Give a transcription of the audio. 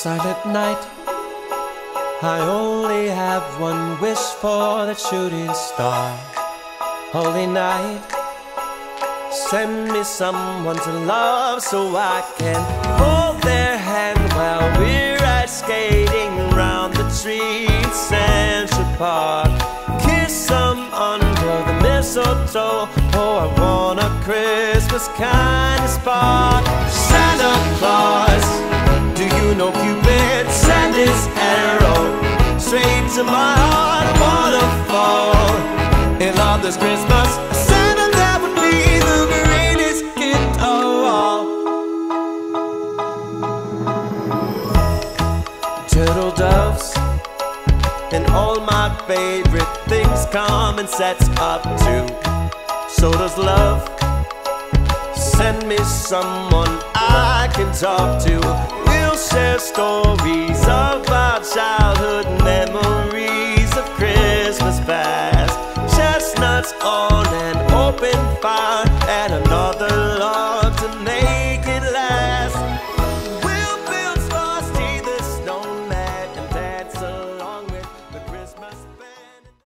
Silent night, I only have one wish for the shooting star. Holy night, send me someone to love so I can hold their hand while we're ice skating round the trees, Central Park. Kiss them under the mistletoe. Oh, I want a Christmas kind of spark. Santa Claus, do you know Cupid sent his arrow straight to my heart? I wanna fall in love this Christmas. Santa, that would be the greatest gift of all. Turtle doves and all my favorite things come in sets of two. So does love. Send me someone I can talk to. We'll share stories of our childhood, memories of Christmas past. Chestnuts on an open fire and a